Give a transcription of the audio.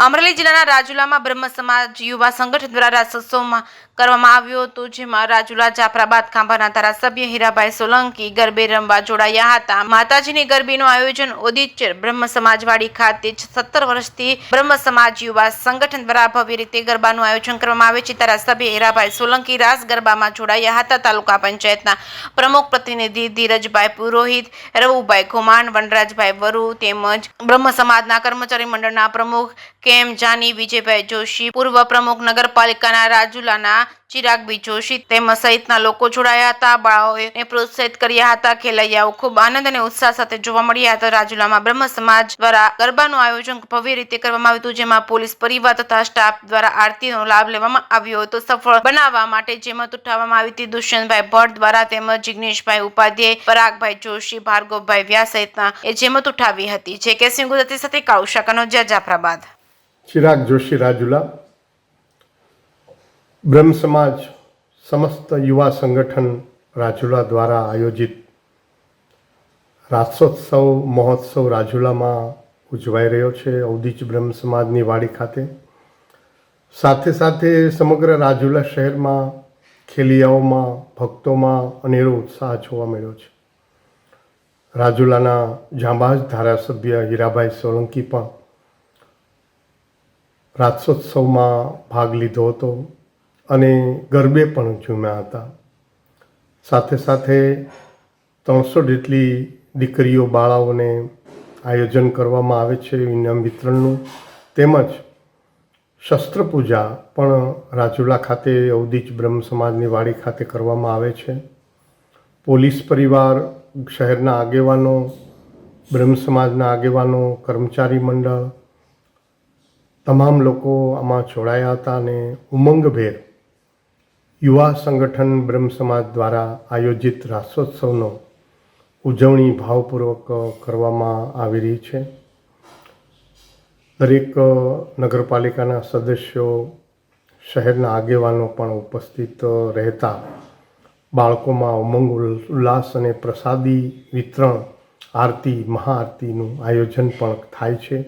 અમરેલી જિલ્લાના રાજુલામાં બ્રહ્મ સમાજ યુવા સંગઠન દ્વારા રાસોત્સવમાં કરવામાં આવ્યો હતો, જેમાં રાજુલા જાફરાબાદ ખાંભાના ધારાસભ્ય હીરાભાઈ સોલંકી ગરબે રમવા જોડાયા હતા. માતાજીની ગરબીનું આયોજન ઓદિચર બ્રહ્મ સમાજવાડી ખાતે 17 વર્ષથી બ્રહ્મ સમાજ યુવા સંગઠન દ્વારા ભવ્ય રીતે ગરબાનું આયોજન કરવામાં આવે છે. ધારાસભ્ય હીરાભાઈ સોલંકી રાસ ગરબામાં જોડાયા હતા. તાલુકા પંચાયતના પ્રમુખ પ્રતિનિધિ ધીરજભાઈ પુરોહિત, રવુભાઈ ખુમાણ, વનરાજભાઈ વરુ તેમજ બ્રહ્મ સમાજના કર્મચારી મંડળના પ્રમુખ કેમ જાની, વિજયભાઈ જોશી, પૂર્વ પ્રમુખ નગરપાલિકાના રાજુલાના ચિરાગભાઈ જોશી તેમજ સહિતના લોકો જોડાયા હતા. બાળાઓને પ્રોત્સાહિત કર્યા હતા. ખેલૈયાઓ ખૂબ આનંદ અને ઉત્સાહ સાથે જોવા મળ્યા હતા. રાજુલામાં બ્રહ્મ સમાજ દ્વારા ગરબાનું આયોજન ભવ્ય રીતે કરવામાં આવ્યું હતું, જેમાં પોલીસ પરિવાર તથા સ્ટાફ દ્વારા આરતીનો લાભ લેવામાં આવ્યો હતો. સફળ બનાવવા માટે જેમત ઉઠાવવામાં આવી હતી દુષ્યંતભાઈ ભટ્ટ દ્વારા તેમજ જિગ્નેશભાઈ ઉપાધ્યાય, પરાગભાઈ જોશી, ભાર્ગવભાઈ વ્યાસ સહિતના એ જેમત ઉઠાવી હતી. જે કે સિંહ ગુજરાતી સાથે કાળુ શાકાનો જાફરાબાદ. ચિરાગ જોશી, રાજુલા. બ્રહ્મ સમાજ સમસ્ત યુવા સંગઠન રાજુલા દ્વારા આયોજિત રાસોત્સવ મહોત્સવ રાજુલામાં ઉજવાઈ રહ્યો છે, ઔદિચ બ્રહ્મ સમાજની વાડી ખાતે. સાથે સાથે સમગ્ર રાજુલા શહેરમાં ખેલિયાઓમાં, ભક્તોમાં અનેરો ઉત્સાહ જોવા મળ્યો છે. રાજુલાના જાંબાઝ ધારાસભ્ય હીરાભાઈ સોલંકી પણ રાસોત્સવમાં ભાગ લીધો હતો અને ગરબે પણ ઝૂમ્યા હતા. સાથે સાથે 300 જેટલી દીકરીઓ, બાળાઓને આયોજન કરવામાં આવે છે ઇનામ વિતરણનું. તેમજ શસ્ત્ર પૂજા પણ રાજુલા ખાતે ઔદિચ બ્રહ્મ સમાજની વાડી ખાતે કરવામાં આવે છે. પોલીસ પરિવાર, શહેરના આગેવાનો, બ્રહ્મ સમાજના આગેવાનો, કર્મચારી મંડળ તમામ લોકો આમાં જોડાયા હતા અને ઉમંગભેર યુવા સંગઠન બ્રહ્મ સમાજ દ્વારા આયોજિત રાસોત્સવનો ઉજવણી ભાવપૂર્વક કરવામાં આવી રહી છે. દરેક નગરપાલિકાના સદસ્યો, શહેરના આગેવાનો પણ ઉપસ્થિત રહેતા બાળકોમાં ઉમંગ, ઉલ્લાસ અને પ્રસાદી વિતરણ, આરતી, મહાઆરતીનું આયોજન પણ થાય છે.